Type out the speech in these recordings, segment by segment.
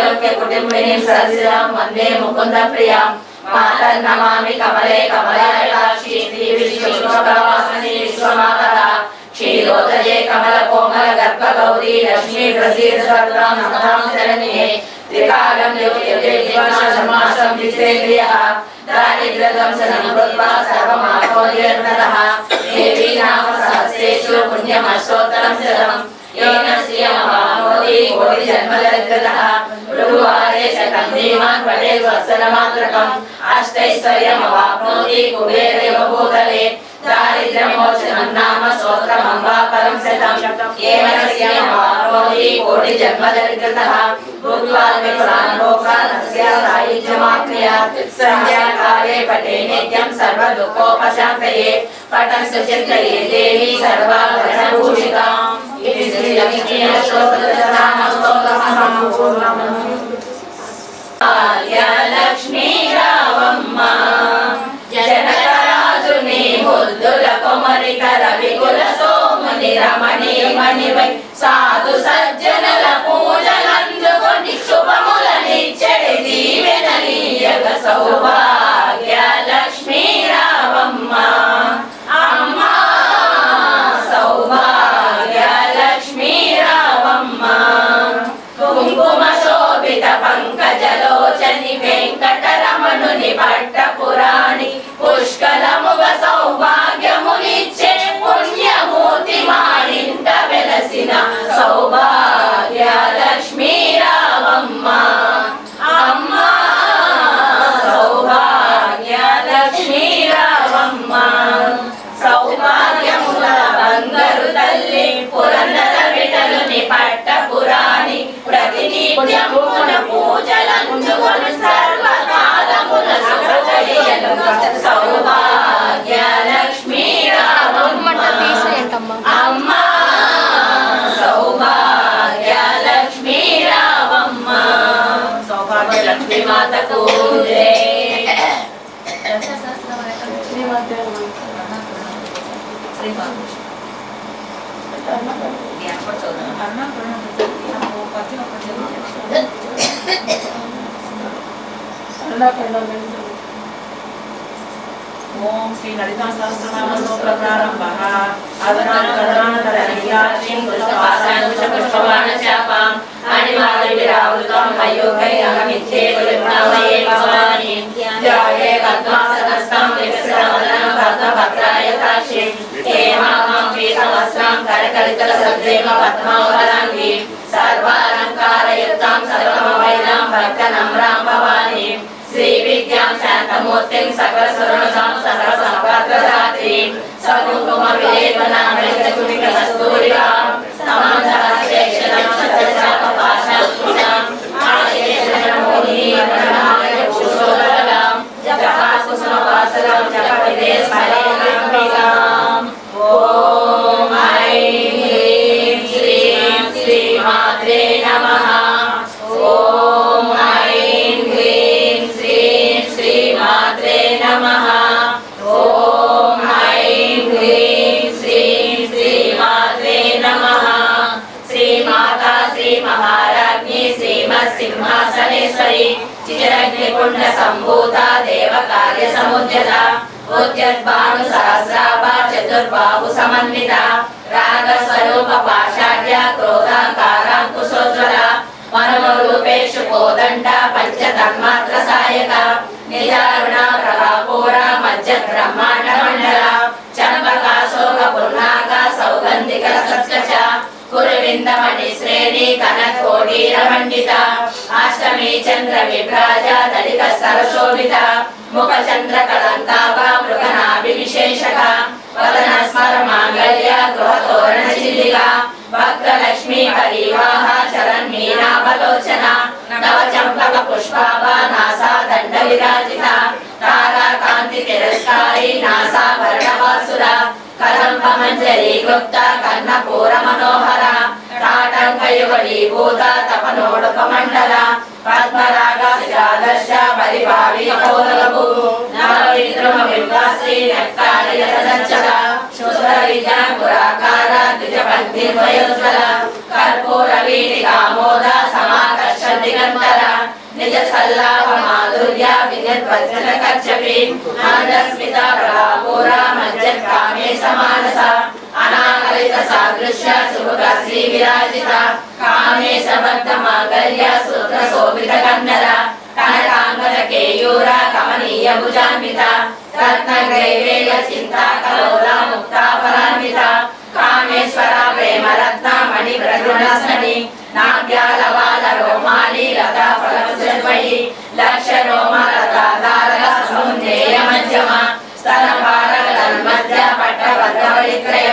त्रैलोक्य कुटुंबिनीं सरसिजां वन्दे मुकुन्द प्रियां मातर्नमामि कमले कमलायताक्षी श्री विश्ववासिनी विश्वमातरा क्षीरोदये कमल कोमल गर्भ गौरी लक्ष्मी प्रसीद सर्वं नमतां शरण्ये त्रिकालं योग्यते दिवाशमासं विश्वेन्द्रियः दारिद्र्यदंशनं कृत्वा सर्वमापोद्यन्ततः देवी नाम सहस्रेषु पुण्यमष्टोत्तरं शतम् येन श्रियमाप्नोति कोटिजन्मदरिद्रतः भृगुवारे शतं धीमान् पठेत् वत्सरमात्रकम् अष्टैश्वर्यमवाप्नोति कुबेरैव भूतले दारिद्र्यमोचनं नाम स्तोत्रमं वा परं शतम् येन श्रियमाप्नोति कोटिजन्मदरिद्रतः भुक्त्वा विपुलान् भोगान् तस्य सायुज्यमाप्नुयात् सन्ध्याकाले पठे नित्यं सर्वदुःखोपशान्तये पठन्तु चिन्तये देवी सर्वाभरणभूषिताम् इति श्रीलक्ष्मी अष्टोत्तरनामस्तोत्रसम्पूर्णम्। लक्ष्मी रावम्म जनकराजुनि मुद्दुल कोमरिक रविकुल सोमुनि रमणी मणिवै साधु सज्जनल पूजలందుకొని శుభములనిచ్చెడి దీవెనలీయగ సౌభాగ్య లక్ష్మీ రావమ్మ అమ్మ సౌభాగ్య లక్ష్మీ రావమ్మ కుంకుమ శోభిత పంకజలోచని వెంకటరమణుని పట్టపురాణి పుష్కలముగ సౌభాగ్యమునిచ్చే పుణ్యమూర్తి మారింట వెలసిన సౌభాగ్య లక్ష్మీ రావమ్మ అమ్మ సౌభాగ్య లక్ష్మీ రావమ్మ సౌభాగ్యముల బంగారు తల్లి పురందర విఠలుని పట్టపురాణి ప్రతినిత్యమున పూజలందుకొని సర్వకాలమున శుభగడియలు సౌభాగ్య లక్ష్మీ రావమ్మ అమ్మ సౌభాగ్య లక్ష్మీ రావమ్మ సౌభాగ్య లక్ష్మీ మాతకు జై ओम श्री ललिता सहस्रनाम स्तोत्र प्रारंभः अदनाकरणान्तरनियाचिं पुष्पवाणचापां अणिमादिविरावृतं मयूखैरहमिच्छे पुलिप्नामये भवानी ध्याये पद्मासनस्थं विकसितवदनं पद्मपत्रायताक्षीं हेमां पीतवस्त्रं करकलितसद्रेम पद्मावलङ्गी सर्वालङ्कारयुक्तां सर्वमवैनां भक्तनम्रां भवानी श्री विद्यां शान्तमूर्तिं सकलसर्वसां सकलसम्पत्प्रदात्रीं सकुङ्कुमविलेपनां रजतकुटिककस्तूरिकां समन्तहस्तेक्षणं शतचापपाशाङ्कुशाम् आशेषणमोहिनीवनमालयभूषोदरलां जपाकुसुमवासरां जपविदेस्मरेणाम्बिकाम् ॐ ऐं ह्रीं श्रीं श्रीमात्रे नमः ॐ ऐं ह्रीं श्रीं श्रीमात्रे नमः ॐ ऐं ह्रीं श्रीं श्रीमात्रे नमः श्रीमाता श्रीमहाराज्ञी श्रीमत्सिंहासनेश्वरी चिरग्निकुण्डसम्भूता देवकार्यसमुद्यता उद्यद्भानुसहस्राभा चतुर्बाहु समन्विता रागस्वरूप पाषाढ्य क्रोधाकाराङ्कुशोज्ज्वला मनोरूपेषु कोदण्डा पञ्चतन्मात्रसायका निजारुणा प्रभापूरा मज्जब्रह्माण्डमण्डला चम्पकाशोकपुर्णाका सौगन्धिकसत्कचा कुरुविन्दमणिश्रेणी कनकोडीरमण्डिता अष्टमी चन्द्रविभ्राजा दलितस्तरशोभिता मुखचन्द्रकलङ्काभा मृगनाभिविशेषका वदनस्मरमाङ्गल्या गृहतोरणशिलिका भक्तलक्ष्मी परिवाहा चरन्मीनावलोचना नवचम्पकपुष्पाभा नासा दण्डविराजिता ताराकान्तितिरस्कारी नासाभरणवासुरा कदम्बमञ्जरी गुप्ता कर्णपूरमनोहरा ताटङ्कयुगलीभूता तपनोडुपमण्डला पद्मरागशिरादर्श परिभावितोलभू नवविद्रुमबिम्बाश्री नक्तालिरतदर्शका शुद्धविद्या पुराकारा द्विजपत्नीद्वयोज्ज्वला कर्पूरवीटिकामोदा समाकर्षन्दिगन्तरा సల్లాభ మాధుర్య వినిర్వచన కచ్చపి మందస్మిత ప్రభాపూర మజ్జత్కామే సమానస అనాకలిత సాదృశ్య సుముఖ శ్రీ విరాజిత కామే సబద్ధ మాంగళ్య సూత్ర శోభిత కన్నర కనకాంగద కేయూర కమనీయ భుజాన్విత రత్నగ్రైవేయ చింతా కలోల ముక్తాపరాన్విత కామేశ్వర ప్రేమరత్న మణి ప్రగృణస్మణి నాగ్యాలవాల రోమాలి లతా ఫలముద్వయి లక్ష రోమ లతాధారక సమున్నేయ మధ్యమ స్తనపారగన్మధ్య పట్టవర్గవరిత్రయ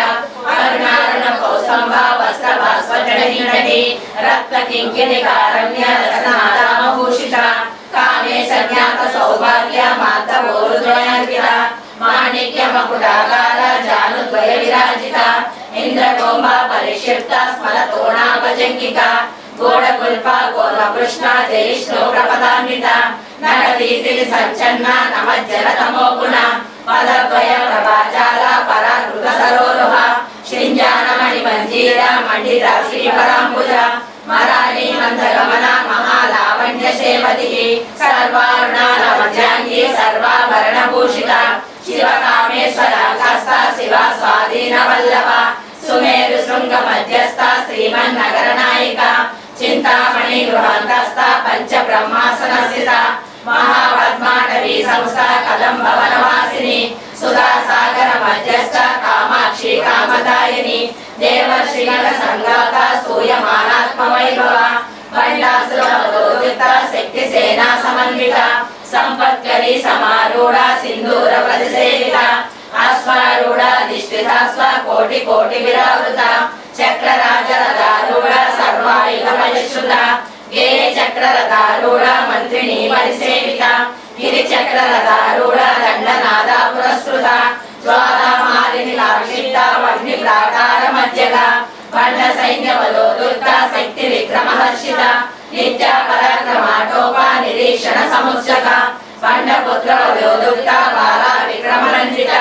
అరుణారుణ కౌసంభ వస్త్ర భాస్వజనహీనటి రక్త కింకిణి కారణ్య రసనాదామభూషిత కామే సజ్ఞాత సౌభాగ్య మాతవోరుద్వయాన్విత మాణిక్య మకుటాకార జానుద్వయ విరాజిత ఇంద్రకోంభ పరిక్షిప్త స్మరతోణాపజంకిక గోడగుల్ప గోర్వకృష్ణ జయిష్ణు ప్రపదాన్విత నగదీతిని సంచన్న నమజ్జన తమోగుణ పదద్వయ ప్రభాజాల పరాకృత సరోరుహ శృంజానమణి మంజీర మండిత శ్రీపరాంబుజ మరాళి మందగమన మహాలావణ్య సేవతి సర్వారుణాలవజాంగి సర్వాభరణభూషిత శివకామేశ్వర కస్త శివ స్వాధీన వల్లభ సుమేరు శృంగ మధ్యస్థ శ్రీమన్నగర నాయిక చింతామణి గృహాంతస్థ పంచ బ్రహ్మాసన స్థిత మహాపద్మాటవీ సంస్థ కదంబ వనవాసిని సుధా సాగర మధ్యస్థ కామాక్షి కామదాయిని దేవర్షిగణ సంగాత స్తూయమానాత్మ వైభవ బండాసురోదిత శక్తి సేనా సమన్విత సంపత్కరి సమారూఢ సింధూర ప్రతిసేవిత అశ్వారూఢ ధిష్ఠిత స్వకోటి కోటి విరావృత చక్రరాజరథారూఢ సర్వాయుధ పరిశ్రుత గేయ చక్రరథారూఢ మంత్రిని పరిసేవిత గిరి చక్రరథారూఢ దండనాద పురస్కృత జ్వాలామాలిని లాక్షిత వహ్ని ప్రాకార మధ్యగ బండ సైన్యవలోదుర్త శక్తి విక్రమహర్షిత నిత్య పరాక్రమాటోప నిరీక్షణ సముత్సక బండపుత్ర వయోదుర్త బాల విక్రమరంజిత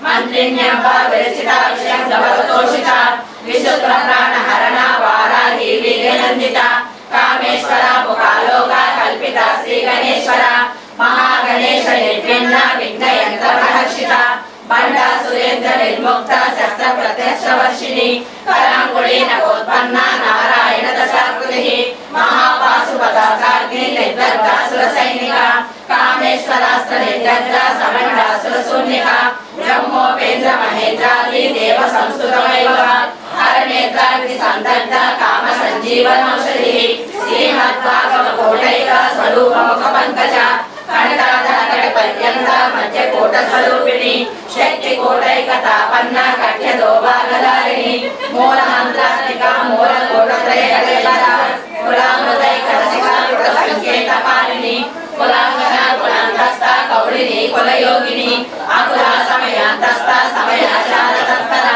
మంత్రిణ్యంబ విరచిత విషంగవతోషిత విశుద్ధ ప్రాణహరణ వారాహి వీర్యనందిత కామేశ్వర ముఖాలోక కల్పిత శ్రీ గణేశ్వర మహాగణేశ నిర్విఘ్న విఘ్నయంత్ర ప్రహర్షిత బండా సురేంద్ర నిర్ముక్త శస్త్ర ప్రత్యక్షవర్షిణి కరాంగుళి నవోత్పన్న నారాయణ దశాకృతి మహాపాశుపదాగ్ని నిర్దగ్ధాసుర సైనిక కామేశ్వరాస్త్ర నిర్దగ్ధ సమండాసుర శూన్యక బ్రహ్మోపేంద్ర మహేంద్రాది దేవ సంస్కృత వైభవ హరనేత్రాగ్ని సందగ్ధ కామ సంజీవనౌషధి శ్రీమద్భాగవ కోటైక స్వరూప ముఖ పంకజ కనకాధర పర్యంత మధ్య కోట స్వరూపిణి శక్తి కోటైక తాపన్న కఠ్య దోభాగధారిణి మూల మంత్రాత్మిక మూల కోటత్రయ కులామృతైక రసికాకృత సంకేత పాలిని కులాంగన కులాంతస్థ కౌళిని కులయోగిని అకుల సమయాంతస్థ సమయాచార తత్పర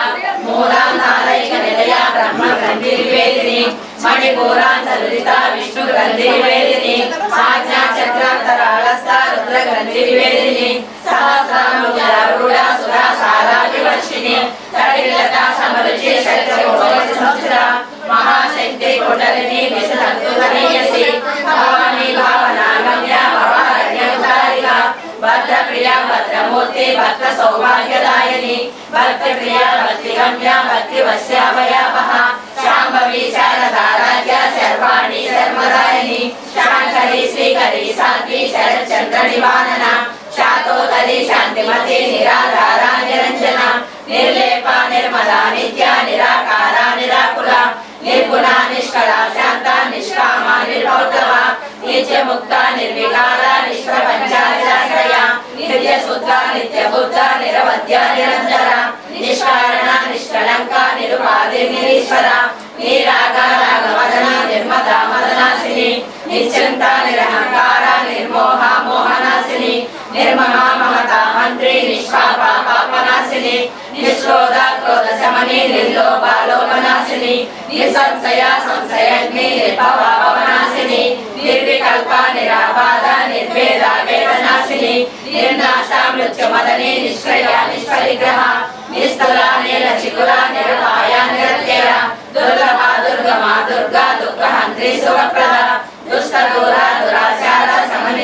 మూలాంతారైక నిలయ బ్రహ్మ గ్రంథి నివేదిని మణిపూరాంతరుదిత విష్ణు గ్రంథి నివేదిని ఆజ్ఞా చక్రాంతరాళస్థ రుద్ర గ్రంథి నివేదిని సహస్రాముజారూఢ సుధా సారాభివర్షిణి కటిలత సమరుచి శక్తిర మహాశక్తి కుటలిని విశదంతుతనీయసి భవాని భావనాగమ్య భవారణ్యకారిక భద్రప్రియ భద్రమూర్తి భద్ర సౌభాగ్యదాయని భక్తిప్రియ భక్తిగమ్య భక్తి వశ్యాభయాపహ శాంభవి శారదారాధ్య శర్వాణి శర్మదాయని శాంకరి శ్రీకరి సాధ్వి శరచంద్ర నివారణ శాతోదరి శాంతిమతి నిరాధార నిరంజన నిర్లేప నిర్మలా నిత్య నిరాకార నిరాకుల నిర్గుణ నిష్కళ శాంత నిష్కామ నిర్భౌతవ నిత్య ముక్త నిర్వికార నిష్ప్రపంచాశ్రయ నిత్య శుద్ధ నిత్య బుద్ధ నిరవధ్య నిరంజన నిష్కారణ నిష్కళంక నిరుపాధి నిరీశ్వర నీరాగ రాగమదన నిర్మద మదనాశిని నిశ్చింత నిరహంకార నిర్మోహ మోహనాశిని నిర్మమ మమత మంత్రి నిష్పాప పాపనాశిని నిశ్రోధ క్రోధ శమని నిర్లోభ లోభనాశిని నిసంశయ సంశయగ్ని నిర్భవ భవనాశిని నిర్వికల్ప నిరాబాధ నిర్భేద వేదనాశిని నిర్నాశ మృత్యుమదని నిష్క్రయ నిష్పరిగ్రహ నిస్థల నిరచికుల నిరపాయ నిరత్యయ దుర్లభ దుర్గమ దుర్గా దుఃఖహంత్రి సుఖప్రద దుష్ట దూర దురాచార సమన్విత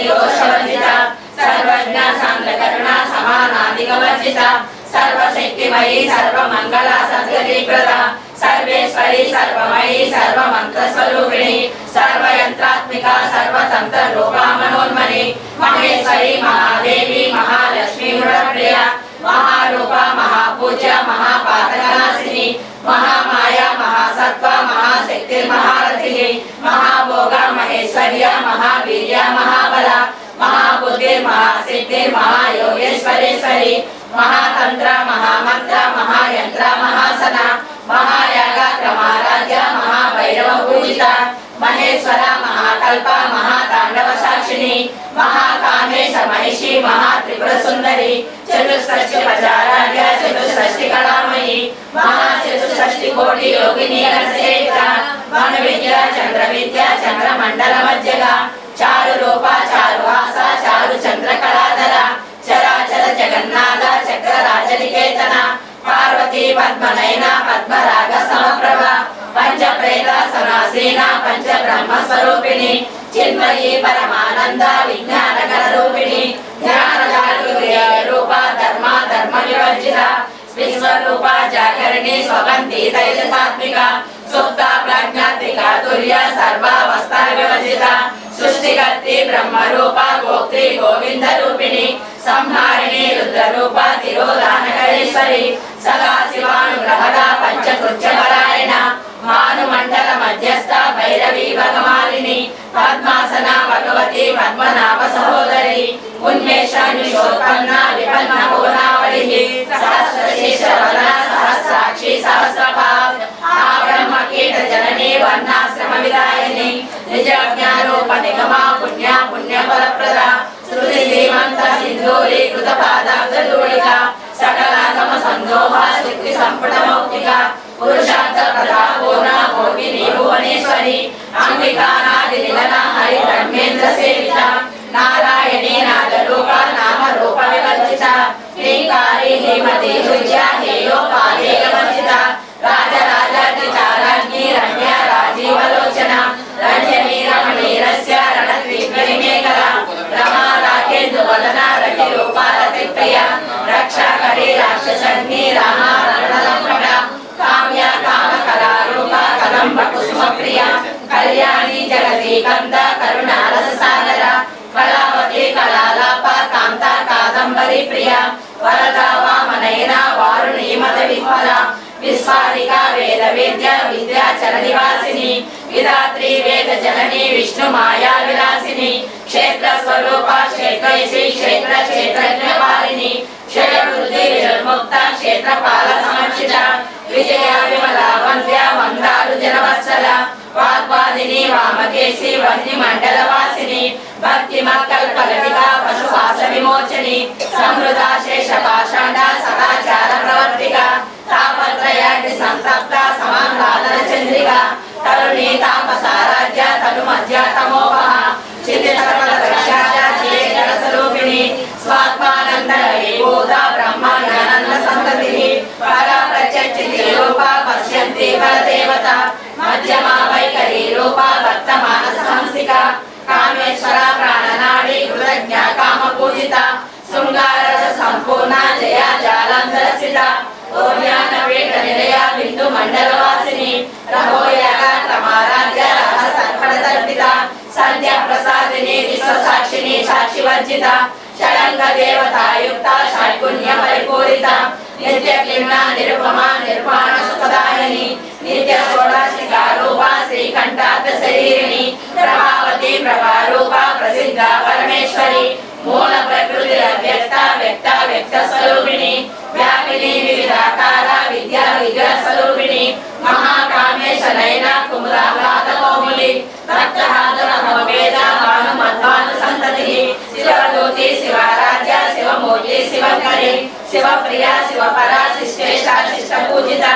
सर्वशक्तिमयी सर्वमंगला सद्गतिप्रदा सर्वेश्वरी सर्वमयी सर्वमंत्रस्वरूपिणी सर्वयंत्रात्मिका सर्वतंत्र रूपा मनोन्मणि महेश्वरी महादेवी महालक्ष्मी गुणप्रिया महारूपा महापूज्या महापातकनाशिनी महामाया महासत्व महाशक्ति महारथि महाभोगा महेश्वर्या महावीर्या महाबला महाबुद्धि महासिद्धि महायोगेश्वरेश्वरी महातंत्र महामंत्र महायंत्र महासना महायागात्र महाराज्य महाभैरव पूजिता महेश्वरा महाकल्प महातांडव साक्षिणी महाकामेश महिषी महात्रिपुर सुंदरी चतुष्षष्टि प्रचाराध्या चतुष्षष्टि कलामयी महाचतुष्षष्टि कोटि योगिनी सेविता मन विद्या चंद्रमंडल मध्यगा चारु रूपा चारुहास चारु चंद्र कलाधर चराचर जगन्नाथ चक्र राजनिकेतन पार्वती पद्मनयना पद्मराग समप्रभा पंच प्रेत सनासीना पंच ब्रह्म स्वरूपिणी चिन्मयी परमानंद विज्ञानकर रूपिणी ध्यान रूपा धर्म विवर्जिता विश्वरूपा जागरणी स्वगंधी तैजसात्मिका सुप्ता प्रज्ञात्मिका तुर्य सर्वावस्था विवर्जिता सृष्टिकर्त्री ब्रह्म रूपा गोत्री गोविंद रूपिणी संहारिणी रुद्र रूपा तिरोधानकरेश्वरी सदा शिवानुग्रहदा पंचकृत्य परायण मानुमंडल मध्यस्थ भैरवी भगमालिनी पद्मासना भगवती पद्मनाभ सहोदरी उन्मेषान्विषोत्पन्न विपन्न भुवनावलिः सहस्रशीर्षवदना सहस्राक्षी सहस्रपाद ब्रह्म कीट जननी वर्णाश्रम विदायिनी निजज्ञानोप निगमा पुण्या पुण्यफलप्रदा श्रुति श्रीमंत सिंधूरी कृत पादाब्जधूलिका सकलागम संदोह शक्ति संपुट मौक्तिका पुरुषार्थ प्रदा पूर्णा भोगिनी भुवनेश्वरी अंबिकानादि निलना हरि ब्रह्मेन्द्र सेविता नारायणी नादरूपा नाम रूप विवर्जिता ह्रींकारी हेमती हृज्या हेयोपादेयवर्जिता राजराजाति चाराज्ञी रम्या राजीवलोचना रंजनी रमणीरस्य रणद्वीपरिमेकला रमा राकेन्दुवदना रतिरूपा रतिप्रिया रक्षाकरी राक्षसग्नि रामा रणलम्बना काम्या कामकला रूपा कदम्ब कुसुमप्रिया कल्याणी जगती कंद करुणारस सागर कलावती कलालापा कांता कादंबरी प्रिया वरदा वामनयना वारुणी मद विफला विस्फारिका वेद विद्या विद्याचल निवासिनी विधात्री वेद जननी विष्णु माया विलासिनी क्षेत्र स्वरूपा क्षेत्रैषी क्षेत्र क्षेत्रज्ञपालिनी क्षयवृद्धि विमुक्ता क्षेत्रपाल समर्चिता विजया विमला वन्द्या वन्दारु जनवत्सला वाग्वादिनी वामकेशी वह्नि मंडलवासिनी भक्ति मक्कल्पलटिका पशुपाश विमोचनी समृता शेष पाषाण्डा सदाचार प्रवर्तिका तापत्रयाग्नि संतप्ता समाह्लादन चंद्रिका तरुणी तापसाराज्य तनु मध्य तमोपः चित्त सकल दक्षाया चिये जगस्वरूपिणी स्वात्मानंद विभूता ब्रह्म ज्ञानंद संततिः परा प्रत्यक्षिति रूपा पश्यन्ति परदेवता मध्यमा वैखरी रूपा वर्तमान सहंसिका कामेश्वरा प्राणनाडी कृतज्ञा काम पूजिता शृंगार संपूर्ण जया जालंधर स्थिता ओज्ञान पीठ निलया बिंदु मंडलवासिनी रहोयागा तमाराज्य रहस तर्पण तर्पिता संध्या प्रसादिनी विश्व साक्षिणी साक्षिवर्जिता षडंग देवता युक्ता षड्गुण्य परिपूरिता नित्य क्लिन्ना निरुपमा निर्वाण सुखदायिनी नित्य षोडशिका रूपा श्रीकंठार्थ शरीरिणी प्रभावती प्रभा रूपा प्रसिद्धा परमेश्वरी मूल प्रकृति अव्यक्ता व्यक्ता व्यक्त स्वरूपिणी व्यापिनी विविधाकार विद्या विग्रह स्वरूपिणी महाकामेश नयना कुमुदाह्लाद कोमली रक्तहादुर भवेद भानु मध्वानु संततिः शिवदूती शिवाराध्या शिवमूर्ति शिवकरी शिवप्रिया शिवपरा शिष्टेशा शिष्टपूजिता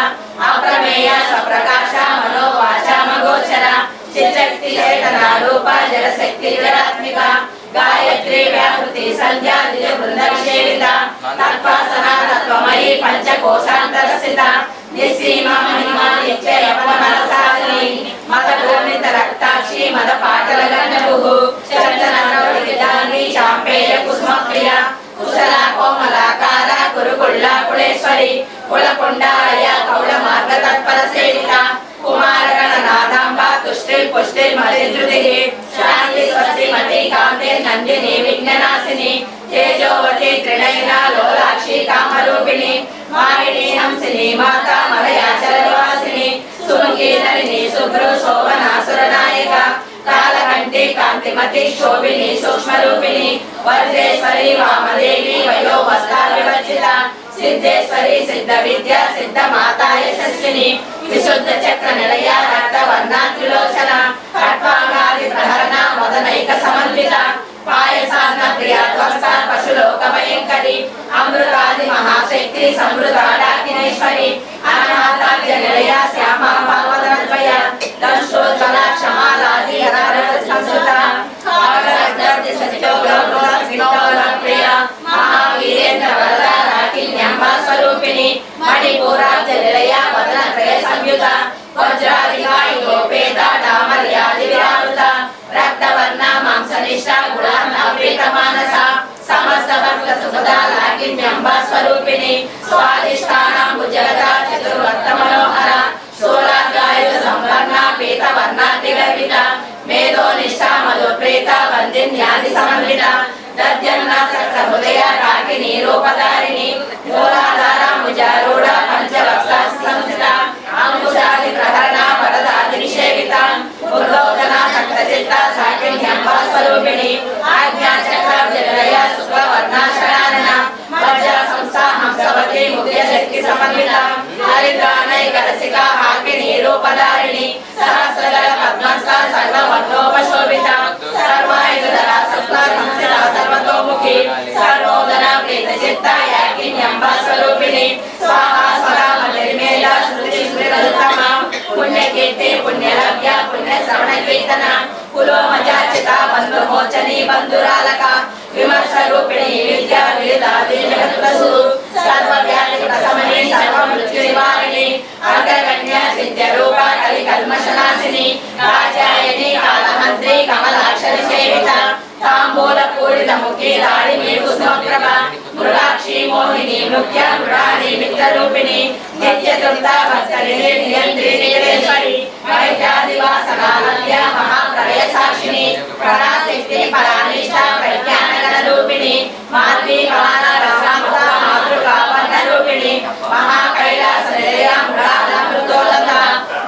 अप्रमेय स्वप्रकाश मनोवाचा मगोचरा चित्शक्ति चेतना रूपा जलशक्ति जलात्मिका गायत्री व्याहृति संध्या द्विज वृंद विसेविता तत्वासना तत्वमयी पंचकोशांतर स्थिता निस्सीमा महिमा नित्य यपनमनसालिनी मद भूमित रक्ताक्षी मद पाटल गंडभुः चंदन चांपेय कुसुम प्रिया कुशला कोमलाकार कुरुकुल्ल మహేశ్వరి కులకొండాయ కౌల మార్గ తత్పర సేవిత కుమారగణ నాదాంబ తుష్టిల్ పుష్టిల్ మలిధృతి శాంతి స్వస్తి మతి కాంతే నందిని విఘ్ననాశిని తేజోవతి త్రినయన లోలాక్షి కామరూపిణి మాహిని హంసిని మాతా మలయాచల నివాసిని సుముఖి నలిని శుభ్రు శోభనాసుర నాయక కాలకంఠి కాంతిమతి శోభిని సూక్ష్మరూపిణి వజ్రేశ్వరి వామదేవి వయోవస్థా వివర్జిత సిద్ధేశ్వరి సిద్ధ విద్య సిద్ధ మాతా యశస్విని విశుద్ధ చక్ర నిలయ రక్త వర్ణాత్రిలోచన ఖడ్వాంగాది ప్రహరణ మదనైక సమన్విత పాయసాన్న ప్రియ ధ్వస్త పశులోక భయంకరి అమృతాది మహాశక్తి సమృద్ధాడాకినేశ్వరి అనాథాద్య నిలయ శ్యామ భావద్వయ దంశోజ్వల క్షమాలాది సంస్కృత ప్రియ మహావీరేంద్ర వరద రాకిన్యంబ స్వరూపిణి మణిపూరాబ్జ నిలయ వదన త్రయ సంయుత వజ్రాదిగాయి గోపేత డామర్యాది విరామృత రక్తవర్ణ మాంసనిష్ట గుణాప్రీత మానస సమస్త భక్త సుఖద లాకిన్యంబ స్వరూపిణి స్వాదిష్టానాం భుజగత చతుర్వర్త మనోహర స్థూలాగాయుధ సంపన్న పీత వర్ణాతి గర్విత మేధో నిష్ట మధుప్రీత వందిన్యాది సమన్విత దద్యన్న సహస్ర హృదయ రాగిని రూపధారిణి మూలాధార ముజారూఢ పంచవక్సాసి సంస్థిత అంకుశాది ప్రహరణ వరదాది నిషేవిత ఉర్లోదన సక్తచిత్త సాకిన్యంబ స్వరూపిణి ఆజ్ఞా చక్రాబ్జ నిలయ శుక్ల వర్ణాశయానన వజ్ర సంస్థ హంసవతి ముఖ్య శక్తి సమన్విత హరిద్రానైక రసిక హాకిని రూపధారిణి సహస్రదళ పద్మస్థ సర్వవర్ణోపశోభిత సర్వాయుధర శుక్ల సంస్థిత సర్వతోముఖి సర్వోదన ప్రీత చిత్త యాకిన్యంబ స్వరూపిణి స్వాహా స్వరా నిర్మేల శృతి స్మృతమ పుణ్యకీర్తి పుణ్యలభ్య పుణ్య శ్రవణ కీర్తన కులోమజాచిత బంధుమోచని బంధురాలక విమర్శ రూపిణి విద్యా విధాది జగత్వసు సర్వవ్యాధి ప్రశమని సర్వమృత్యు నివారిణి అగ్రగణ్య సిద్ధ్య రూప కలి కల్మషనాశిని కాచాయని కాలమంత్రి కమలాక్షరి సేవిత తాంబూల పూరిత ముఖి రాణి మీకు స్వప్రభ మృగాక్షి మోహిని ముఖ్య మృగాణి మిత్రరూపిణి నిత్యదుర్త భక్తరిణి నియంత్రి నిరేశ్వరి వైద్యాదివాసనాలయ మహాప్రళయ సాక్షిని పరాశక్తి పరానిష్ట ప్రజ్ఞానగణ రూపిణి మాతృ కళాన రసామృత మాతృకావర్ణ రూపిణి మహాకైలాస నిలయ మృగాలమృతోదత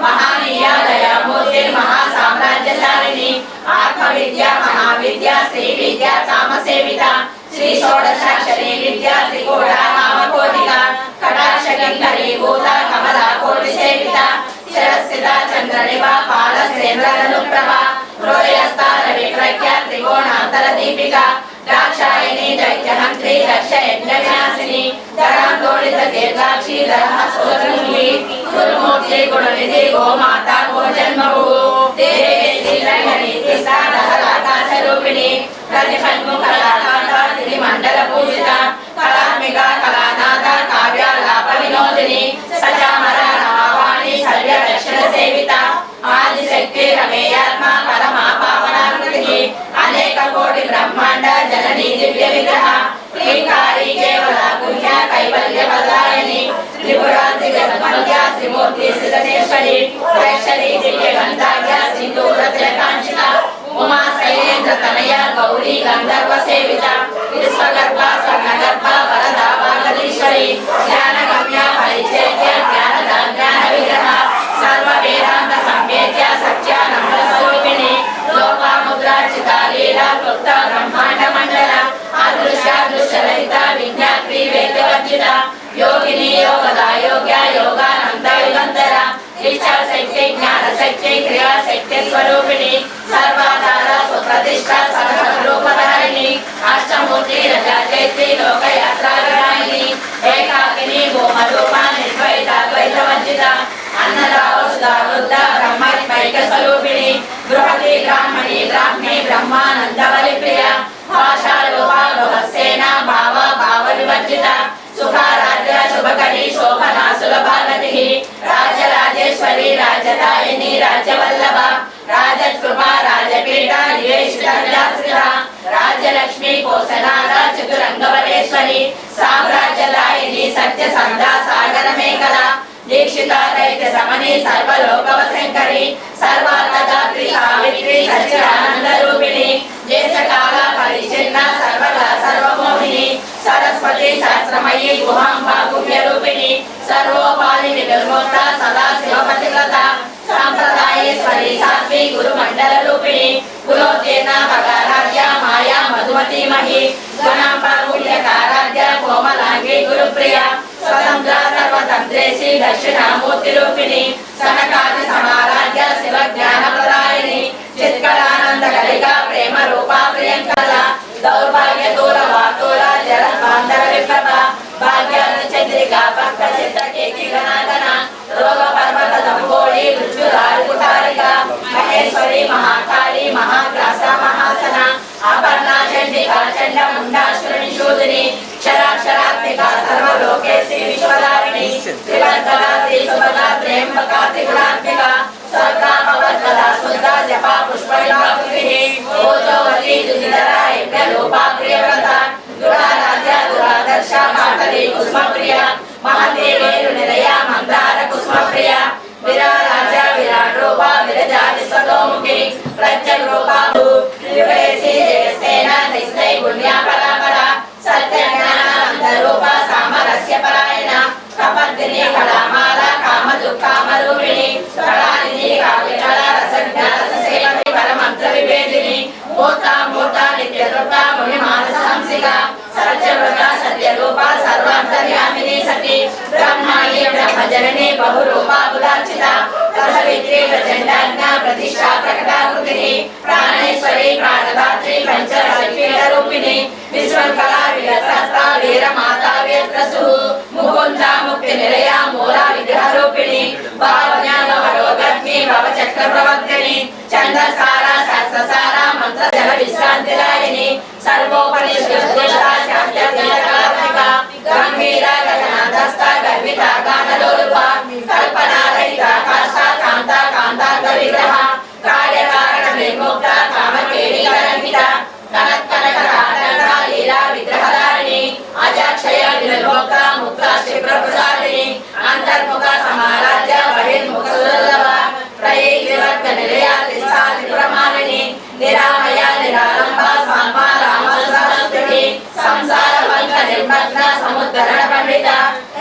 మహానీయ దయామూర్తి మహాసామ్రాజ్యశాలిని ఆత్మవిద్య మహావిద్య శ్రీ విద్య కామసేవిత శ్రీ షోడశాక్షరి విద్య త్రికోణ కామకోటిక కటాక్షకింకరీ భూత కమల కోటి సేవిత శిరస్థిత చంద్రనివ పాల శ్రేంద్రనుప్రభ హృదయస్థాన విప్రఖ్య త్రికోణాంతర దీపిక దాక్షాయణి దైత్యహంత్రి దక్ష యజ్ఞ వినాశిని ధరాందోళిత దీర్ఘాక్షి ధరహస్తోత్రి గురుమూర్తి గుణనిధి గోమాత గోజన్మభూ రూపిణి ప్రతిపన్ముఖ మండల పూజిత కళాత్మిక కళానాథ కావ్యాలాప వినోదిని సజామర నవాణి సవ్య దక్షిణ సేవిత ఆదిశక్తి రమేయాత్మ పరమా పావనాకృతి అనేక కోటి బ్రహ్మాండ జననీ దివ్య విగ్రహ శ్రీకారి కేవల పుణ్య కైవల్య వదాయని త్రిపురాంతి గర్భంధ్య శ్రీమూర్తి శ్రీధనేశ్వరి వైశ్వరి దివ్య గంధార్య సింధూర తిలకాంక్షిత ఉమా శైలేంద్ర తనయ గౌరీ గంధర్వ సేవిత విశ్వగర్భ స్వర్ణగర్భ వరద వాగదీశ్వరి జ్ఞానగమ్య పరిచర్య జ్ఞానద జ్ఞాన విగ్రహ సర్వ వేదాంత సంవేద్య సత్యానంద స్వరూపిణి లోపాముద్రార్చిత లీలా క్లుప్త బ్రహ్మాండ మండల అదృశ్య దృశ్యరహిత విజ్ఞాత్రి వేద్యవర్జిత యోగిని యోగదా యోగ్య యోగానంద యుగంధర ఇచ్చా శక్తి జ్ఞాన శక్తి క్రియా శక్తి స్వరూపిణి సర్వాధార సుప్రతిష్ట సర్వరూపధారిణి అష్టమూర్తి రజాచైత్రి లోకయాత్రాగ్రాయిని ఏకాకిని భూమరూప నిర్వైత ద్వైతవర్జిత అన్నదా వసుదా వృద్ధ బ్రహ్మైక స్వరూపిణి బృహతి బ్రాహ్మణి బ్రాహ్మి బ్రహ్మానందవలి ప్రియ భాషాలోప గృహసేన భావ భావ వివర్జిత సుఖారాధ్య శుభకరి శోభనా సులభాగతి రాజరాజేశ్వరి రాజదాయిని రాజ్యవల్లభ రాజకృప రాజపీఠ నివేశిత రాజ్యలక్ష్మి కోసనాద చతురంగవరేశ్వరి సామ్రాజ్యదాయిని సత్యసంధ सर्वलोकवशंकरी सर्वार्थदात्री सावित्री सच्चिदानंद रूपिणी देशकाल परिचिन्ना सर्वदा सर्वमोहिनी सरस्वती सहस्रमयी गुहांबा गुह्य रूपिणी सर्वोपाधि निर्मुक्ता सदा शिवपतिव्रता सांप्रदायेश्वरी साध्वी गुरुमंडल रूपिणी गुरोत्तीर्णा भगाराध्या माया मधुमती मही गणांबा गुह्यकाराध्या कोमलांगी गुरुप्रिया स्वतंत्र सर्वतंत्रेशी दक्षिणामूर्ति रूपिणी सनकादि समाराध्य शिव ज्ञान प्रदायिनी चित्कलानंद कलिका प्रेम रूपा प्रियंकला दौर्भाग्य दूर वातूला जल बांधव विप्रभा भाग्यार्थ चंद्रिका भक्त चित्त केकी गणागना रोग पर्वत दंभोड़ी मृत्युदार कुटारिका महेश्वरी महाकाली महाग्रासा महासना आभरणा चंडिका चंड मुंडासुरनि शूदिनी क्षराक्षरात्मिका सर्वलोकेशी विश्वधारिणी त्रिवर्धना त्रिसुभगा त्र्यंबका त्रिगुणात्मिका सर्गा भवद्गदा सुधा जपा पुष्पविलासिनी ओजोवती दुधिधरा यज्ञरूपा प्रियव्रता दुराराध्या दुरादर्शा पाटली कुसुमप्रिया महती वेणुनिलया मंदार कुसुमप्रिया विराराजा विराट रूपा विरजाति स्वतोमुखी प्रत्यग रूपा विवेशी जयसेना निस्ते पुण्या परापरा सत्य ज्ञानानंद रूपा सामरस्य परायणा कपर्दिनी कलामाला काम दुःखामरूपिणी कलानिधि काव्यकला रसज्ञा रससेवनी परमंत्र विभेदिनी मूर्ता मूर्ता नित्यरूपा मुनिमानसहंसिका सत्यव्रता सत्यरूपा सर्वान्तर्यामिनी सती ब्रह्माणी ब्रह्मजननी बहुरूपा बुधार्चिता सावित्री प्रचंडाज्ञा प्रतिष्ठा प्रकटाकृतिनी प्राणेश्वरी प्राणदात्री पंचशक्तिरूपिणी विश्वकला विलसस्ता वीरमाता व्यत्रसु मुकुंदा मुक्तिनिलया मूला विग्रहरूपिणी भावज्ञान वरोगग्नि भवचक्रप्रवर्तिनी छन्दसारा शास्त्रसारा मंत्र जल विश्रांतिदायिनी सर्वोपनिषद्दुष्टा शास्त्रज्ञानकलात्मिका गंभीरा गगनादस्ता गर्विता गानलोलुपा कल्पना रहिता काष्ठा कांता कांतार्क विग्रह कार्यकारण विमुक्ता कामकेली कलंकिता कनक कनकराटंका लीला विग्रहधारिणी अजाक्षय विनिर्मुक्ता मुक्ता क्षिप्रप्रसादिनी अंतर्मुख समाराध्य बहिर्मुख सुदर्शवा प्रयेक विवर्ग निलया तिस्सा त्रिपुरमालिनी निरामया निरालंबा स्वामा रामसुरस्थिति संसार वंश निर्मग्न समुद्धरण पंडिता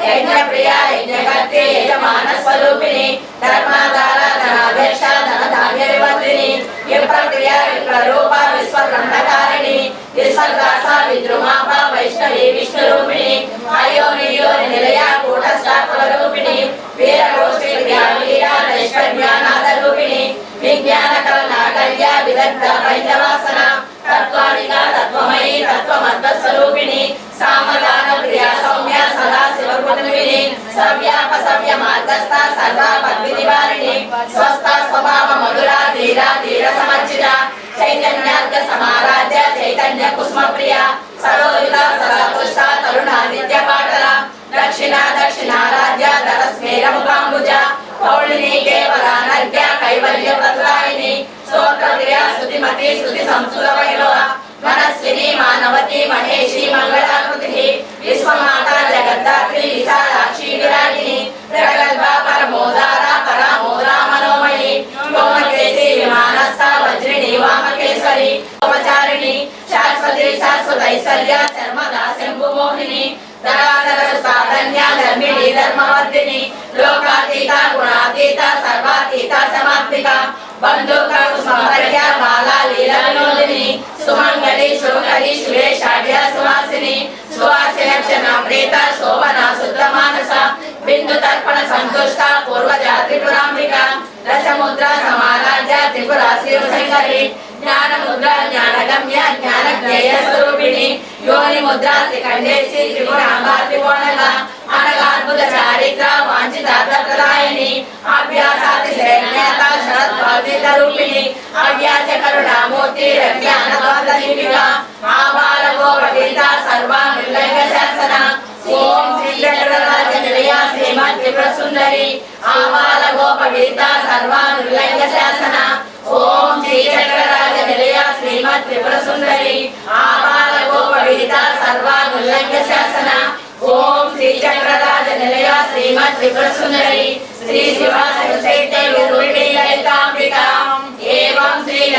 यज्ञप्रिया यज्ञकर्त्री यजमान स्वरूपिणी धर्माधार धनाध्यक्ष धनधान्य विवर्धिनी विप्रक्रिया विप्ररूपा विश्वब्रह्मकारिणी विसर्गासा विद्रुमापा वैष्णवी विष्णुरूपिणी अयोनियोनि निलया कूटस्थापरूपिणी वीरगोष्ठी व्यावीरा नैष्कर्म्यानादरूपिणी विज्ञानकलनाकल्या विदग्ध वैद्यवासना तत्त्वादिका तत्त्वमयी तत्त्वमद्वस्वरूपिणी सामगान प्रिया सौम्या सदा शिवकुटुंबिनी सव्याप सव्य मार्गस्था सर्वा पद्विनिवारिणी स्वस्था स्वभाव मधुरा धीरा धीर समर्चिता चैतन्यार्क समाराध्य चैतन्य कुसुमप्रिया सरोजिता सदा पुष्टा तरुणादित्य पाटला दक्षिणा दक्षिणाराध्य धरस्मेर मुखाम्बुजा पौलिनी केवलानर्घ्य कैवल्य प्रदायिनी स्तोत्रप्रिया स्तुतिमती स्तुति संस्कृत वैभव मनस्विनी मानवती महेशी मंगलाकृतिः विश्वमाता जगद्धात्री विशालाक्षी विरागिनी प्रगल्भा परमोदारा परामोदा मनोमयी व्योमकेशी विमानस्था वज्रिणी वामकेश्वरी उपचारिणी शाश्वती शाश्वतैश्वर्या शर्मदा शंभुमोहिनी धराधर साधन्या धर्मिणी धर्मवर्धिनी लोकातीता गुणातीता सर्वातीता समात्मिका बंधुका कुसुमप्रिया बाला लीला विनोदिनी सुमंगली शुभकरी सुरेशाढ्या सुवासिनी सुवासिलक्षणा प्रीता शोभना शुद्धमानसा बिंदु तर्पण संतुष्टा पूर्वजा त्रिपुरांबिका रसमुद्रा समाराध्या त्रिपुरा शिवशंकरी ज्ञान मुद्रा ज्ञानगम्य ज्ञानज्ञेय स्वरूपिणी योनि मुद्रा त्रिकंडेशी त्रिपुरांबा त्रिकोणगा अनगाद्भुत चारित्रा वांछितार्थप्रदायिनी अभ्यासाति श्रेण्यता शरद्भावितरूपिणी अव्याज करुणामूर्ति ज्ञानवाददीपिका आबालगोपीता सर्वा निर्लंघ शासना ओम श्री चक्रराज निलया श्रीमत् त्रिपुर सुंदरी आबालगोपीता सर्वा निर्लंघ शासना ओम श्री चक्रराज निलया श्रीमत् त्रिपुर सुंदरी आबालगोपीता सर्वा निर्लंघ शासना ओम श्री चक्रराज निलया श्रीमत् त्रिपुर सुंदरी श्री शिवा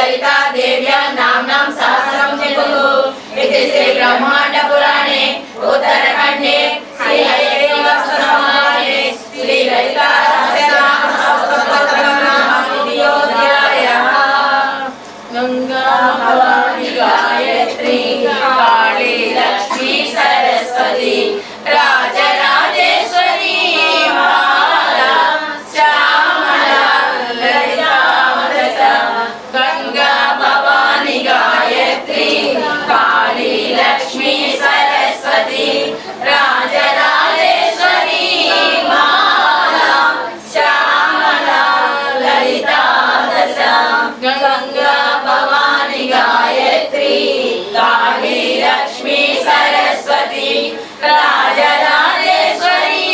ललिता देव्या नाम्नां सहस्रं जगुः इति श्री ब्रह्मांड पुराणे उत्तरखंडे श्री हयग्रीव समाजे श्री ललिता गंगा भवानी गायत्री काली लक्ष्मी सरस्वती राजराजेश्वरी माला श्यामला ललिता गंगा भवानी गायत्री काली लक्ष्मी सरस्वती राजराजेश्वरी माला श्यामला ललिता गंगा भवानी गायत्री काली लक्ष्मी सरस्वती राजराजेश्वरी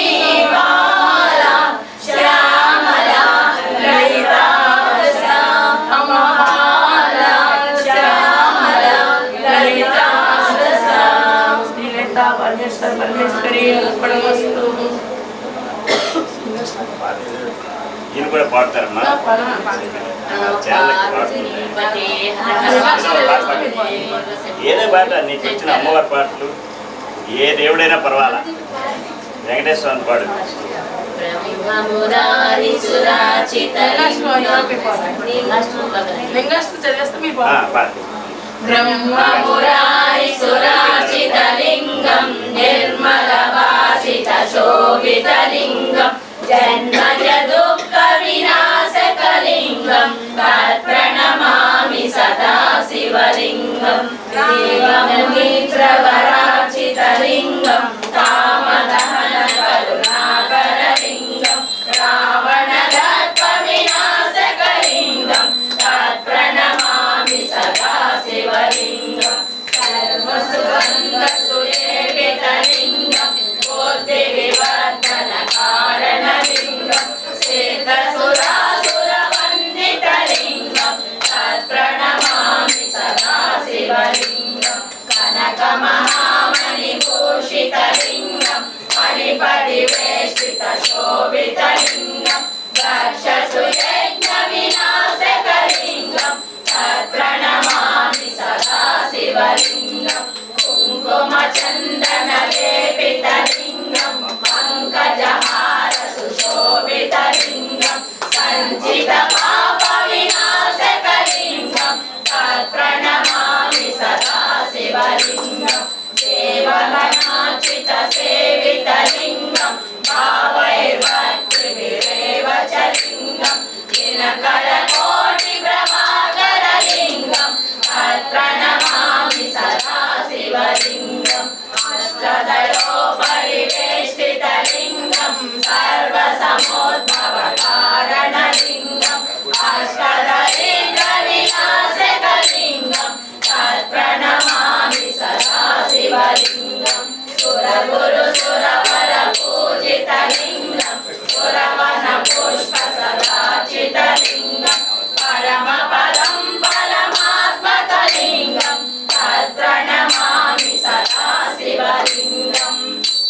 माला श्यामला ललिता माला श्यामला ललिता ललिता परमेश्वर परमेश्वरी अर्पणमस्तु ఈయన కూడా పాడతారమ్మా ఏదే పాట నీకు వచ్చిన అమ్మవారి పాటలు ఏ దేవుడైనా పర్వాలా వెంకటేశ్వర పాడు ब्रह्ममुरारी सुराचितलिंगं निर्मलवासित शोभितलिंगं जन्मज दुःख विनाशकलिंगं तत्प्रणमामि सदा शिवलिंगं देवमुनीन्द्रवराचितलिंगं कामदहन करुणाकरलिंगं रावणदर्पविनाशकलिंगं तत्प्रणमामि सदा शिवलिंगं सर्वसुगन्धसुलेपितलिंगं बुद्धिविवर्धनकारणलिंगं श्वेतसुरासुरवन्दितलिंगं तत्प्रणमामि सदा शिवलिंगं कनकमहामणिभूषितलिंगं मणिपरिवेष्टितशोभितलिंगं दक्षसुयज्ञविनाशकलिंगं तत्प्रणमामि सदा शिवलिंगं कुङ्कुमचन्दनलेपितलिंगं पङ्कजहार सुशोभितलिंगं सञ्चितपापविनाशकलिंगं तत्प्रणमामि सदा शिवलिंगं देवगणार्चितसेवितलिंगं भावैर्भक्तिभिरेव च लिंगं दिनकरकोटिप्रभाकरलिंगं तत्प्रणमामि सदा शिवलिंगं अष्टदयोपरिवेष्टितलिंगं सर्वसमुद्भवकारणलिंगं अष्टदरिद्रविनाशकलिंगं तत्प्रणमामि सदा शिवलिंगं सुरगुरुसुरवरपूजितलिंगं सुरवनपुष्पसदाचितलिंगं परमपदं परमात्मकलिंगं तत्प्रणमामि सदा शिवलिंगं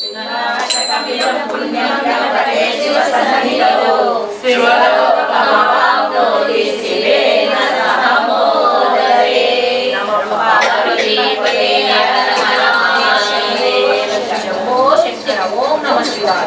विनाशकमिदं पुण्यं गणपते शिवसन्निधौ शिवलोकमवाप्नोति शिवेन सह मोदते नमो पार्वतीपते हर हर महादेव शम्भो शंकर ओम नमः शिवाय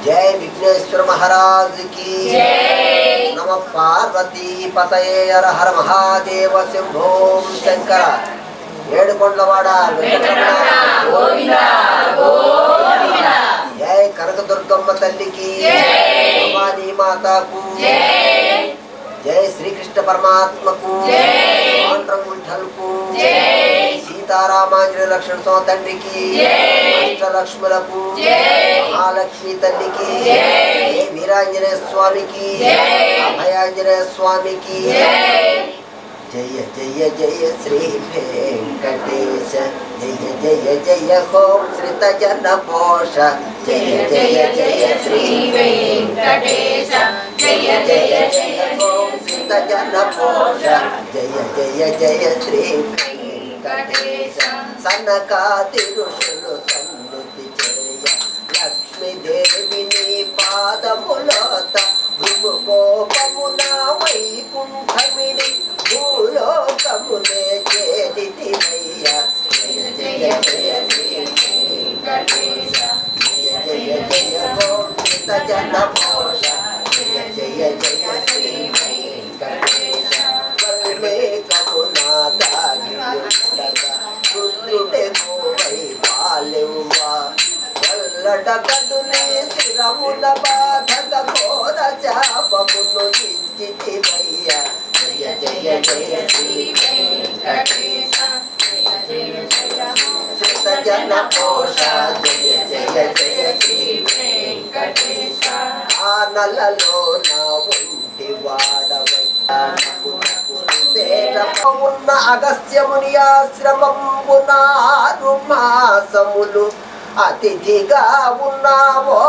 जय विघ्नेश्वर महाराज की जय। नमः पार्वती पतये हर हर महादेव शंभो शंकर ఏడుకొండలవాడ గోవింద గోవింద జై కనకదుర్గమ్మ తల్లికి భవానీ మాతాకు జై శ్రీకృష్ణ పరమాత్మకు పాండురంగుఠల్కు సీతారామాంజనేయ లక్ష్మణ స్వామి తండ్రికి అష్టలక్ష్ములకు మహాలక్ష్మి తల్లికి వీరాంజనేయ స్వామికి అభయాంజనేయ స్వామికి जय जय जय श्री वेंकटेश जय जय जय होम श्रित जन पोष जय जय जय श्री वेंकटेश जय जय जय होम श्रित जन पोष जय जय जय श्री वेंकटेश सनकादि ऋषुలు సన్నుతి గడగడుని శిరమున బాధక ఘోర శాపమును ఇచ్చితివయ్య జయ జయ జయ శ్రీ వెంకటేశ శ్రీత జన పోష జయ జయ జయ శ్రీ వెంకటేశ ఆనలలో నా ఉంటి వాడవై ఉన్న అగస్త్యముని ఆశ్రమంబునారు మాసములు అతిథిగా ఉన్నావో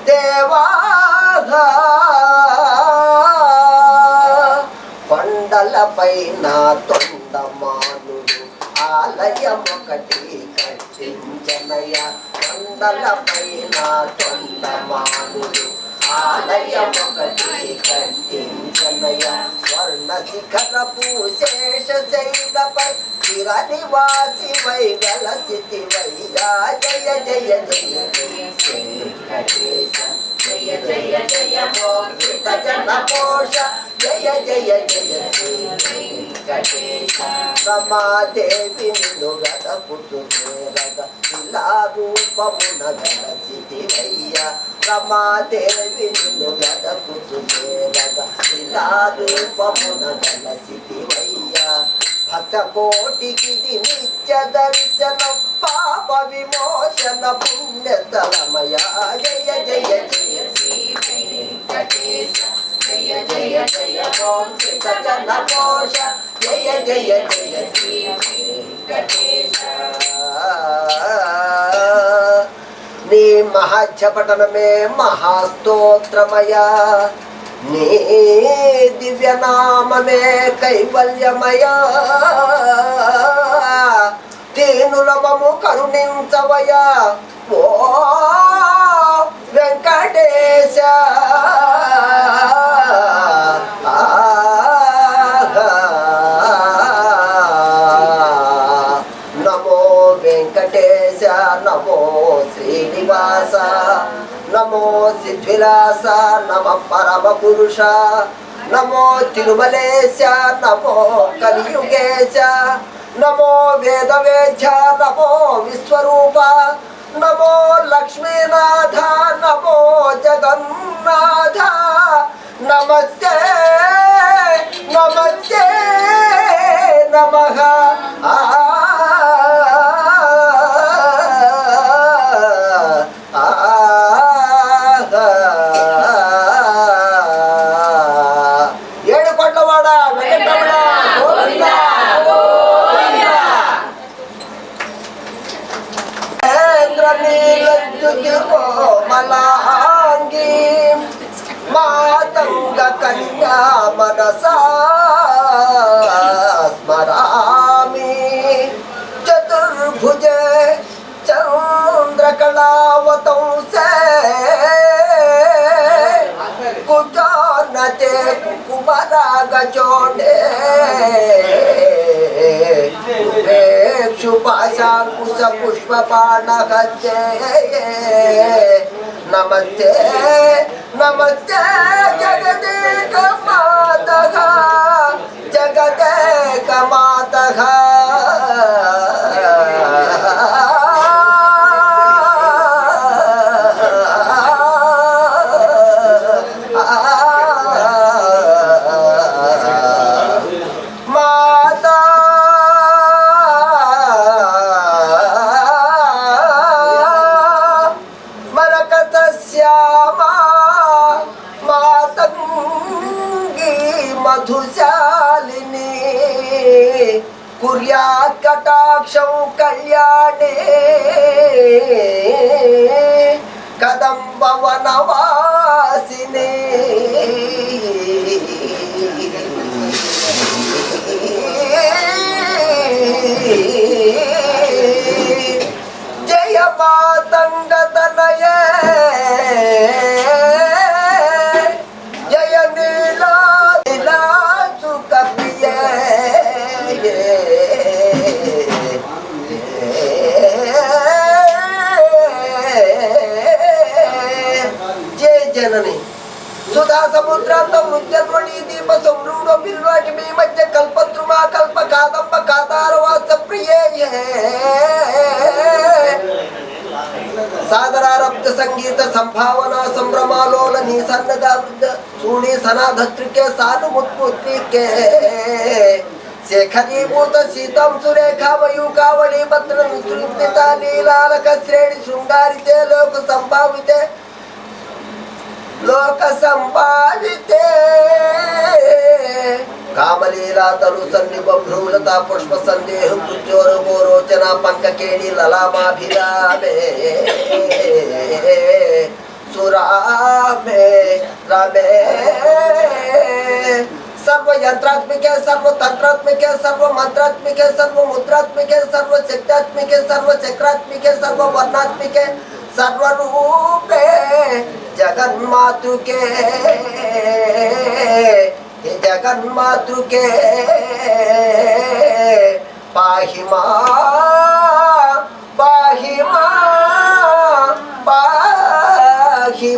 దేవాగా కొండలపై నా తొండమానుడు ఆలయమొకటి కట్టించనయ కొండలపై నా తొండమానుడు ఆలయమొకటి కట్టించనయ స్వర్ణ శిఖరపు శేష శైలపై చిర నివాసి వై గలసితివయ్యా జయ జయ జయ వెంకటేశ జయ జయ జయ మోక్షిత జన పోష జయ జయ జయ వెంకటేశ రమాదేవి నిన్ను గడపుతు చేరగ ఇలా రూపమున గలసితివయ్యా రమాదేవి నిన్ను గడపుతు చేరగ ఇలా రూపమున గలసితివయ్యా భక్త కోటికి నిత్య దర్శనం పాప విమోచన పుణ్యతలమయ జయ జయ జయ శ్రీ వెంకటేశ జయ జయ జయ మోక్షిత జన పోష జయ జయ జయ శ్రీ వెంకటేశ నీ మహాధ్యపటనమే మహాస్తోత్రమయ నీ దివ్యనామమే కైవల్యమయ దీనులమము కరుణించవయ ఓ వెంకటేశ నమో వెంకటేశ నమో శ్రీనివాస నమో సిద్ధిలాస నమ పరమ పురుష నమో తిరుమలేశ నమో కలియుగేశ నమో వేదవేద్య నమో విశ్వరూప నమో లక్ష్మీనాథ నమో జగన్నాథ నమస్తే నమస్తే నమః మలాంగి మాతంగ కన్యా మనసా స్మరామి చతుర్భుజే చంద్రకళావతం సే కుజానతే కుకుమరాగచోడే క్షుపాశాంకుశ పుష్పపాణహస్తే నమస్తే నమస్తే జగదేక మాతః జగదేక మాతః మధుశాలిని కుర్యాత్ కటాక్షం కళ్యాణే కదంబ వనవాసిని జయ మాతంగ తనయే జయ నీలా జయ జనని సుధా సముద్రాంతం నృత్యన్మణి దీప సంరూఢ బిల్వాటి మీ మధ్య కల్పద్రుమా కల్ప కాదంబ కాతారవాస ప్రియే సాగరారబ్ధ సంగీత సంభావన సంభ్రమాలోల నీ సన్నగా వృద్ధ సూణి సనాధత్రికే సాను ముత్పుత్రికే శేఖరీభూత సీతం సురేఖా మయూకావళి భద్ర విస్తృత నీలాలక శ్రేణి శృంగారితే లోక సంపాదితే కామలీలా తను సన్ని బభ్రూలత పుష్ప సందేహ కృత్యోర గోరోచన పంకకేణి లలామాభిరామే సురామే రమే सर्व यंत्रात्मिके सर्व तंत्रात्मिके सर्व मंत्रात्मिके सर्व मुद्रात्मिके सर्व शक्त्यात्मिके सर्व चक्रात्मिके सर्व वर्णात्मिके सर्व रूपे जगन्मातृके हे जगन्मातृके पाहि मां पाहि मां पाहि